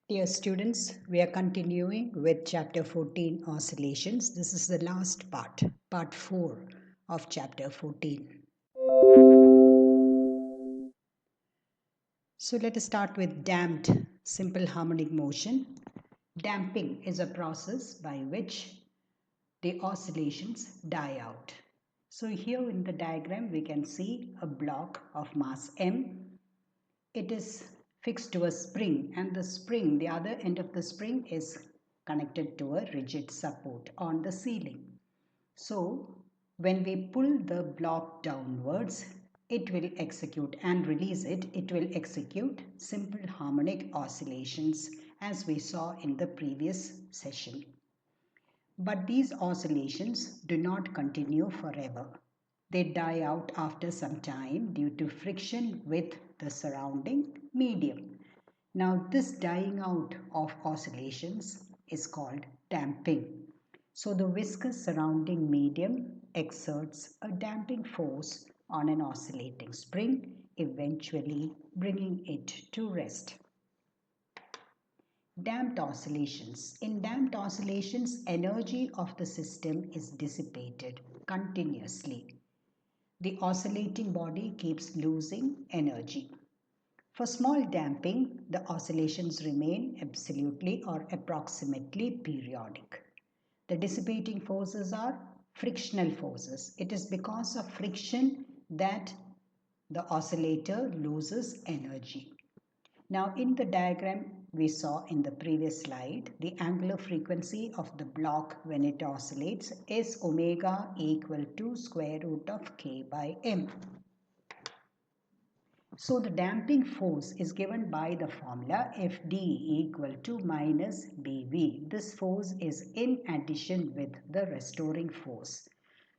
Dear students, we are continuing with chapter 14 Oscillations. This is the last part 4 of chapter 14. So let us start with damped simple harmonic motion. Damping is a process by which the oscillations die out. So here in the diagram we can see a block of mass m. It is fixed to a spring, and the spring, the other end of the spring is connected to a rigid support on the ceiling. So when we pull the block downwards, it will execute and release it. It will execute simple harmonic oscillations as we saw in the previous session. But these oscillations do not continue forever. They die out after some time due to friction with the surrounding medium. Now, this dying out of oscillations is called damping. So, the viscous surrounding medium exerts a damping force on an oscillating spring, eventually bringing it to rest. Damped oscillations. In damped oscillations, energy of the system is dissipated continuously. The oscillating body keeps losing energy. For small damping, the oscillations remain absolutely or approximately periodic. The dissipating forces are frictional forces. It is because of friction that the oscillator loses energy. Now in the diagram we saw in the previous slide, the angular frequency of the block when it oscillates is omega equal to square root of k by m. So the damping force is given by the formula Fd equal to minus Bv. This force is in addition with the restoring force.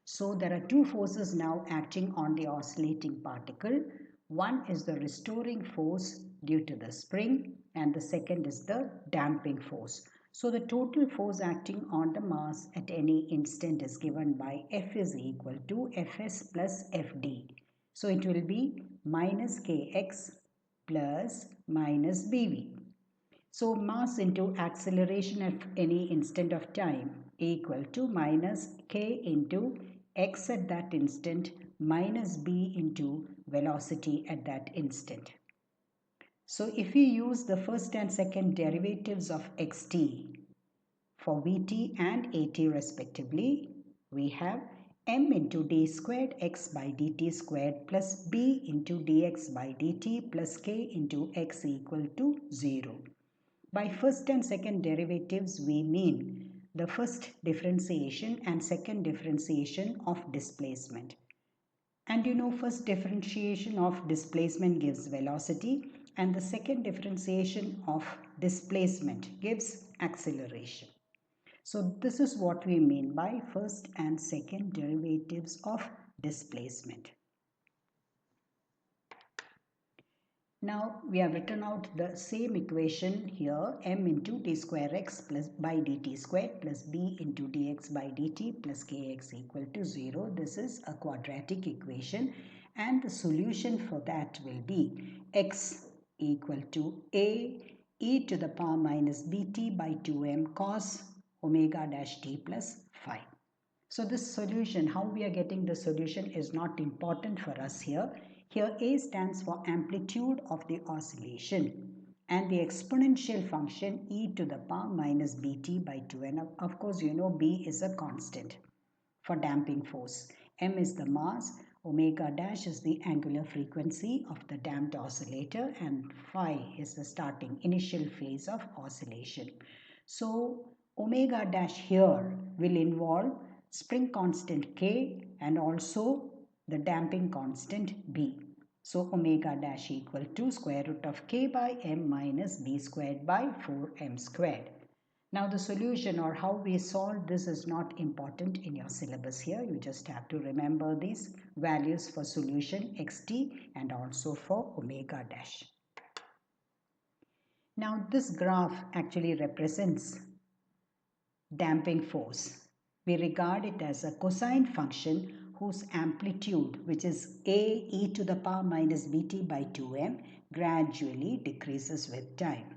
So there are two forces now acting on the oscillating particle. One is the restoring force due to the spring, and the second is the damping force. So the total force acting on the mass at any instant is given by F is equal to Fs plus Fd. So it will be minus Kx plus minus Bv. So mass into acceleration at any instant of time equal to minus k into x at that instant minus b into velocity at that instant. So if we use the first and second derivatives of xt for vt and at respectively, we have m into d squared x by dt squared plus b into dx by dt plus k into x equal to 0. By first and second derivatives, we mean the first differentiation and second differentiation of displacement. And you know, first differentiation of displacement gives velocity, and the second differentiation of displacement gives acceleration. So this is what we mean by first and second derivatives of displacement. Now we have written out the same equation here, m into d square x plus by dt squared plus b into dx by dt plus kx equal to 0. This is a quadratic equation, and the solution for that will be x equal to a e to the power minus bt by 2m cos omega dash t plus phi. So this solution, how we are getting the solution is not important for us here. Here A stands for amplitude of the oscillation, and the exponential function e to the power minus bt by 2. And of course you know b is a constant for damping force. M is the mass, omega dash is the angular frequency of the damped oscillator, and phi is the starting initial phase of oscillation. So omega dash here will involve spring constant k and also the damping constant b. So omega dash equal to square root of k by m minus b squared by 4m squared. Now the solution or how we solve this is not important in your syllabus here. You just have to remember these values for solution xt and also for omega dash. Now this graph actually represents damping force. We regard it as a cosine function whose amplitude, which is a e to the power minus bt by 2m, gradually decreases with time.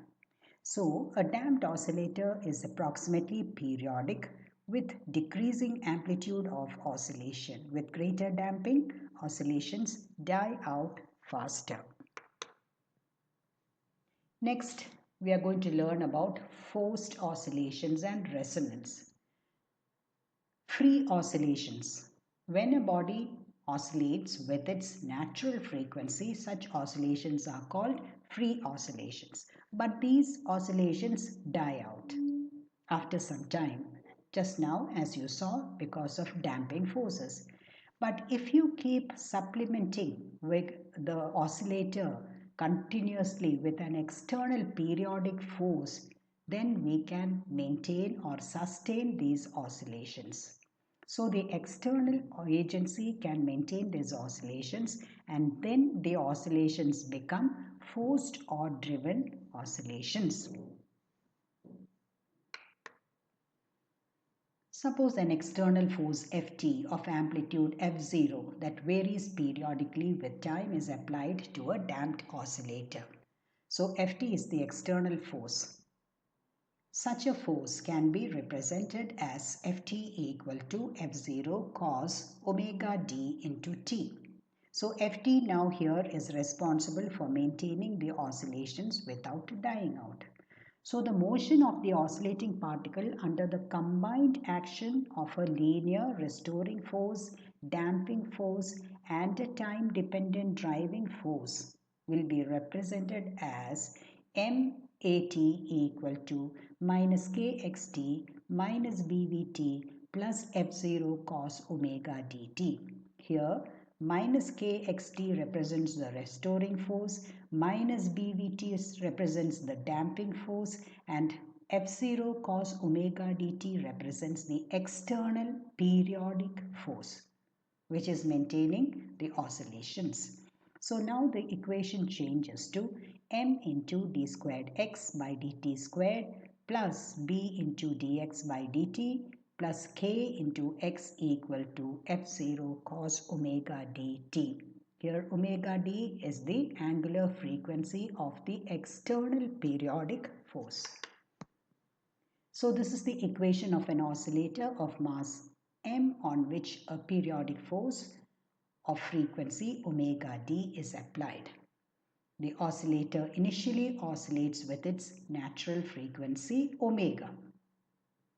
So a damped oscillator is approximately periodic with decreasing amplitude of oscillation. With greater damping, oscillations die out faster. Next, we are going to learn about forced oscillations and resonance. Free oscillations. When a body oscillates with its natural frequency, such oscillations are called free oscillations. But these oscillations die out after some time. Just now, as you saw, because of damping forces. But if you keep supplementing with the oscillator continuously with an external periodic force, then we can maintain or sustain these oscillations. So the external agency can maintain these oscillations, and then the oscillations become forced or driven oscillations. Suppose an external force Ft of amplitude F0 that varies periodically with time is applied to a damped oscillator. So Ft is the external force. Such a force can be represented as Ft equal to F0 cos omega d into t. So Ft now here is responsible for maintaining the oscillations without dying out. So the motion of the oscillating particle under the combined action of a linear restoring force, damping force and a time-dependent driving force will be represented as MAT equal to minus KXT minus BVT plus F0 cos omega dt. Here minus kxt represents the restoring force, minus bvt represents the damping force, and f0 cos omega dt represents the external periodic force which is maintaining the oscillations. So now the equation changes to m into d squared x by dt squared plus b into dx by dt plus k into x equal to f0 cos omega dt. Here omega d is the angular frequency of the external periodic force. So this is the equation of an oscillator of mass m on which a periodic force of frequency omega d is applied. The oscillator initially oscillates with its natural frequency omega.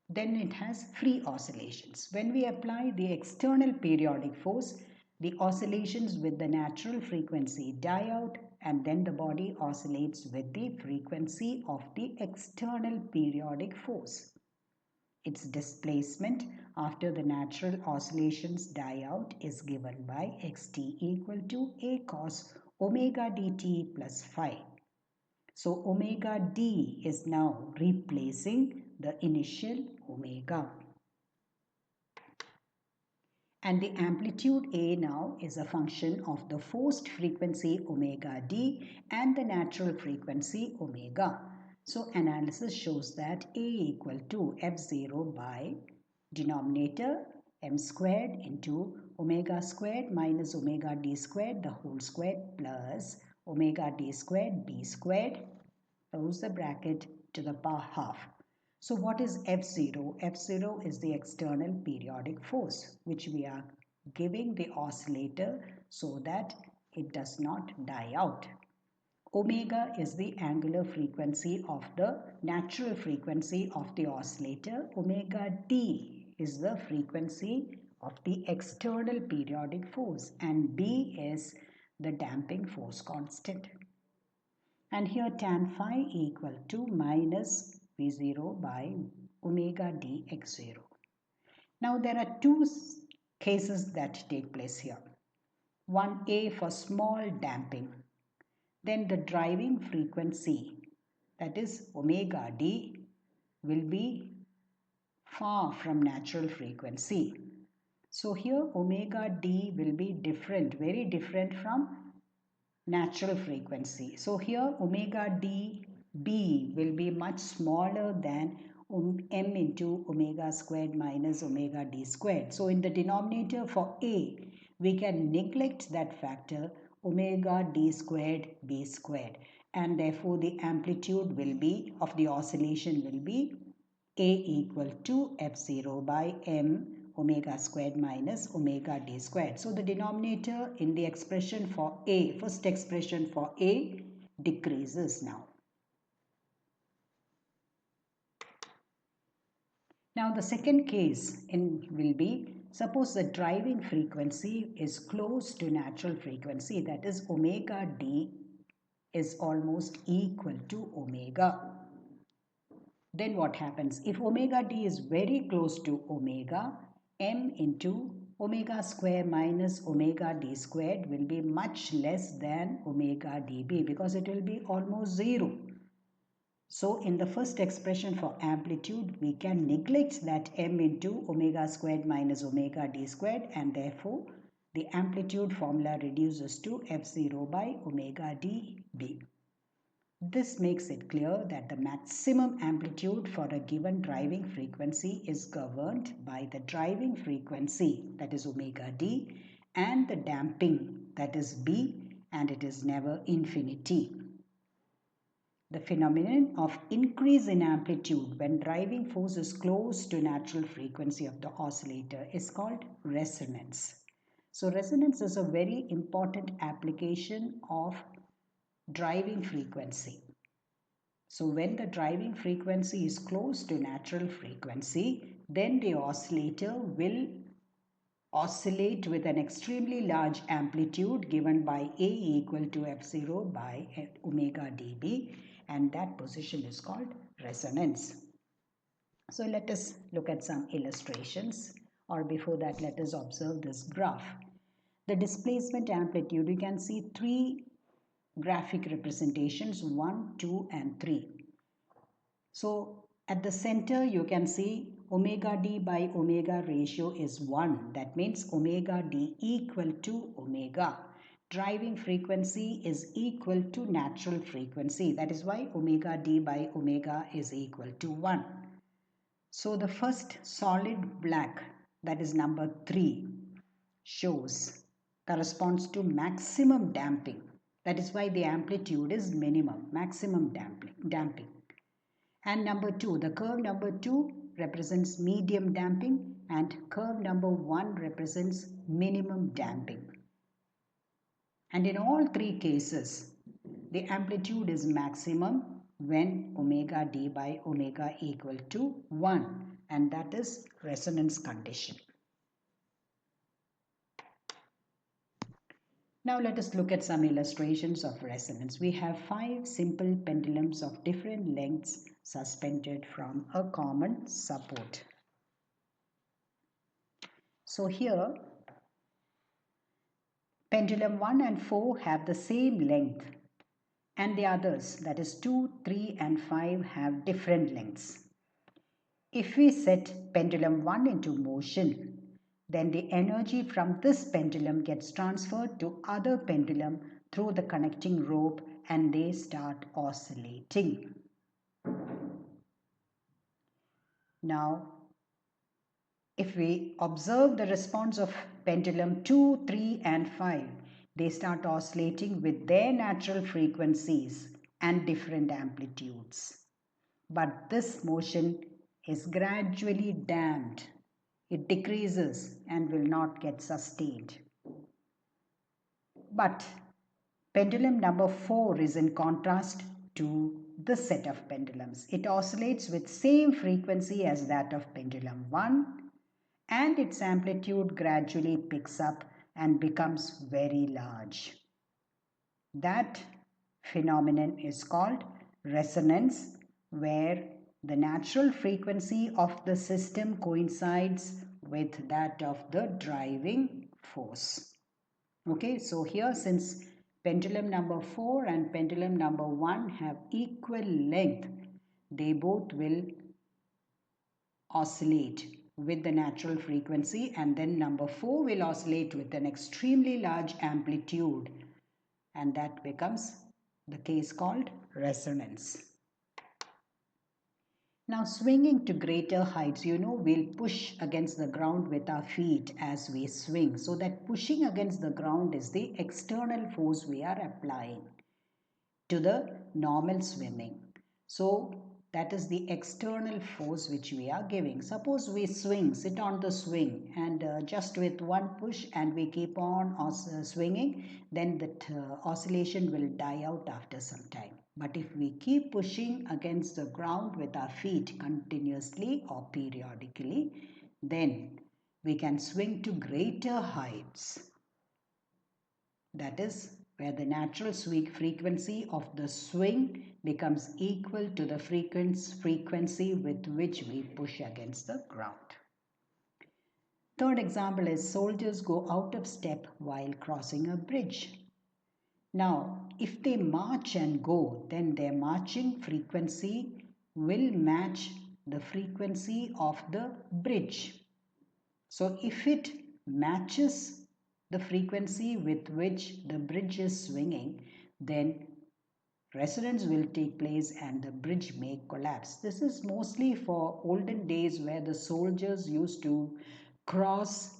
Then it has free oscillations. When we apply the external periodic force, the oscillations with the natural frequency die out, and then the body oscillates with the frequency of the external periodic force. Its displacement after the natural oscillations die out is given by xt equal to a cos omega dt plus phi. So omega d is now replacing the initial omega. And the amplitude A now is a function of the forced frequency omega d and the natural frequency omega. So analysis shows that A equal to F0 by denominator m squared into omega squared minus omega d squared the whole squared plus omega d squared b squared, close the bracket, to the power half. So what is F0? F0 is the external periodic force which we are giving the oscillator so that it does not die out. Omega is the angular frequency of the natural frequency of the oscillator. Omega d is the frequency of the external periodic force, and b is the damping force constant. And here tan phi equal to minus V0 by omega d x0. Now there are two cases that take place here. One A for small damping. Then the driving frequency, that is omega d, will be far from natural frequency. So here omega d will be different, very different from natural frequency. So here omega d b will be much smaller than m into omega squared minus omega d squared. So in the denominator for A, we can neglect that factor omega d squared b squared. and therefore the amplitude will be of the oscillation will be A equal to F0 by m omega squared minus omega d squared. So the denominator in the expression for A, first expression for A, decreases now. Now the second case will be, suppose the driving frequency is close to natural frequency, that is omega d is almost equal to omega. Then what happens? If omega d is very close to omega, m into omega square minus omega d squared will be much less than omega dB because it will be almost 0. So in the first expression for amplitude, we can neglect that m into omega squared minus omega d squared, and therefore the amplitude formula reduces to f0 by omega dB. This makes it clear that the maximum amplitude for a given driving frequency is governed by the driving frequency, that is omega d, and the damping, that is B, and it is never infinity. The phenomenon of increase in amplitude when driving force is close to natural frequency of the oscillator is called resonance. So resonance is a very important application of driving frequency. So when the driving frequency is close to natural frequency, then the oscillator will oscillate with an extremely large amplitude given by A equal to F0 by omega dB, and that position is called resonance. So let us look at some illustrations, or before that let us observe this graph. The displacement amplitude, you can see three graphic representations, 1, 2 and 3. So at the center you can see omega d by omega ratio is 1. That means omega d equal to omega. Driving frequency is equal to natural frequency. That is why omega d by omega is equal to 1. So the first solid black, that is number 3, corresponds to maximum damping. That is why the amplitude is minimum, maximum damping. And number 2, the curve number 2 represents medium damping, and curve number 1 represents minimum damping. And in all three cases, the amplitude is maximum when omega d by omega equal to 1, and that is resonance condition. Now let us look at some illustrations of resonance. We have 5 simple pendulums of different lengths suspended from a common support. So here, pendulum 1 and 4 have the same length, and the others, that is 2, 3 and 5, have different lengths. If we set pendulum 1 into motion, then the energy from this pendulum gets transferred to other pendulum through the connecting rope, and they start oscillating. Now, if we observe the response of pendulum 2, 3 and 5, they start oscillating with their natural frequencies and different amplitudes. But this motion is gradually damped. It decreases and will not get sustained. But pendulum number 4 is in contrast to this set of pendulums. It oscillates with same frequency as that of pendulum 1, and its amplitude gradually picks up and becomes very large. That phenomenon is called resonance, where the natural frequency of the system coincides with that of the driving force. Okay, so here, since pendulum number 4 and pendulum number 1 have equal length, they both will oscillate with the natural frequency, and then number 4 will oscillate with an extremely large amplitude, and that becomes the case called resonance. Now, swinging to greater heights, we'll push against the ground with our feet as we swing. So that pushing against the ground is the external force we are applying. to the normal swimming. So that is the external force which we are giving. Suppose we sit on the swing and just with one push and we keep on swinging, then that oscillation will die out after some time. But if we keep pushing against the ground with our feet continuously or periodically, then we can swing to greater heights. That is where the natural frequency of the swing becomes equal to the frequency with which we push against the ground. Third example is soldiers go out of step while crossing a bridge. Now, if they march and go, then their marching frequency will match the frequency of the bridge. So if it matches the frequency with which the bridge is swinging, then resonance will take place and the bridge may collapse. This is mostly for olden days where the soldiers used to cross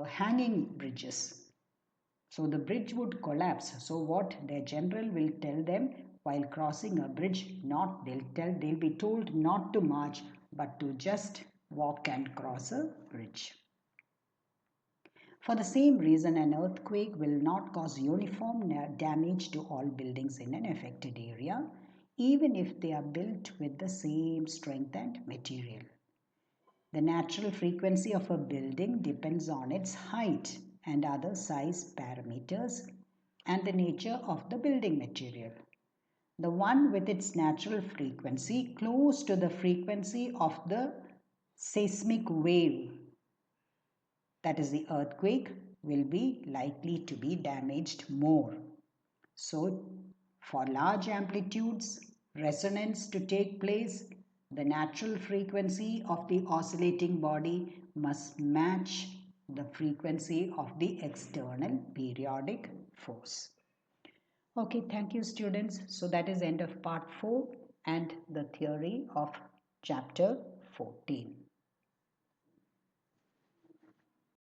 hanging bridges. So the bridge would collapse. So what their general will tell them while crossing a bridge, they'll be told not to march but to just walk and cross a bridge. For the same reason, an earthquake will not cause uniform damage to all buildings in an affected area, even if they are built with the same strength and material. The natural frequency of a building depends on its height and other size parameters and the nature of the building material. The one with its natural frequency close to the frequency of the seismic wave, that is the earthquake, will be likely to be damaged more. So, for large amplitudes, resonance to take place, the natural frequency of the oscillating body must match the frequency of the external periodic force. Okay, thank you students. So that is end of part 4 and the theory of chapter 14.